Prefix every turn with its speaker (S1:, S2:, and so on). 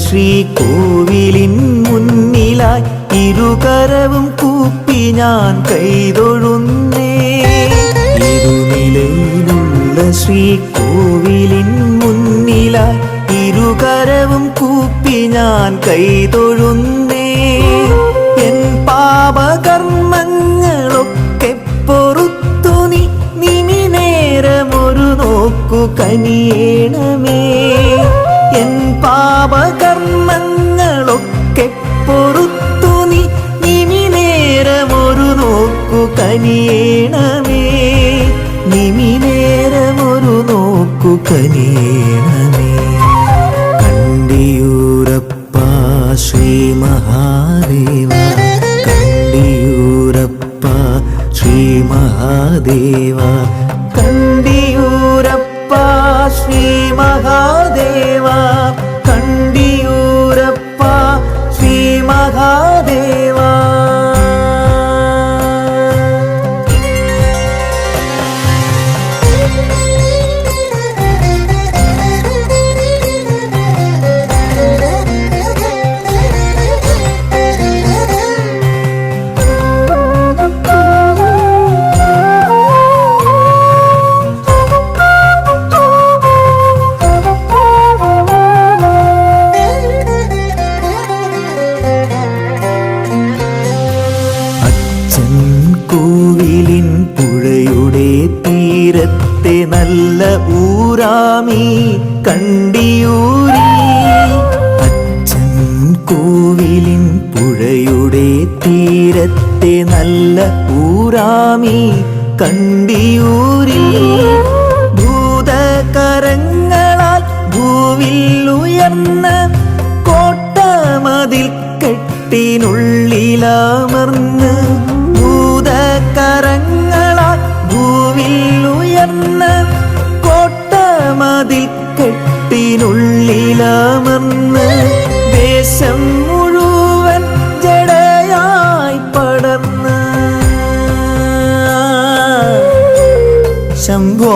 S1: ശ്രീകോവിലിൻ മുന്നിലായി ഇരുകരവും കൂപ്പി ഞാൻ കൈതൊഴുന്നേ. ഇരുനിലയിലുള്ള ശ്രീകോവിലിൻ മുന്നിലായി ഇരുകരവും കൂപ്പി ഞാൻ കൈതൊഴുന്നേ. എൻ പാപകർമ്മങ്ങളൊക്കെ പൊറുത്തു നീ നിമിനേരമൊരു നോക്കു കനിയേണമേ. എൻ പാപകർമ്മങ്ങളൊക്കെ പൊറുത്തു നീ നിമിനേരമൊരു നോക്കു കനിയേണമേ. നിമിനേരമൊരു നോക്കു കനിയേണമേ. കണ്ടിയൂരപ്പ ശ്രീ മഹാദേവ, കണ്ടിയൂരപ്പ ശ്രീ മഹാദേവ, കണ്ടിയൂരപ്പ ശ്രീ മഹാദേവ, കണ്ടിയൂരപ്പ ശ്രീ മഹാദേവ. കോവിലിൻ പുഴയുടെ തീരത്തെ നല്ല ഊരാമി കണ്ടിയൂരി. അച്ഛൻ കോവിലിൻ പുഴയുടെ തീരത്തെ നല്ല ഊരാമി കണ്ടിയൂരി. ഭൂതകരങ്ങളാൽ ഭൂവിൽ ഉയർന്ന കോട്ടമതിൽ കെട്ടിനുള്ളിലമർന്ന്, ഭൂതകരങ്ങളാൽ ഭൂവിൽ ഉയർന്ന കോട്ടമതിൽ കെട്ടിനുള്ളിലമർന്ന്, ദേശം മുഴുവൻ ജടയായി പടർന്ന്. ശംഭോ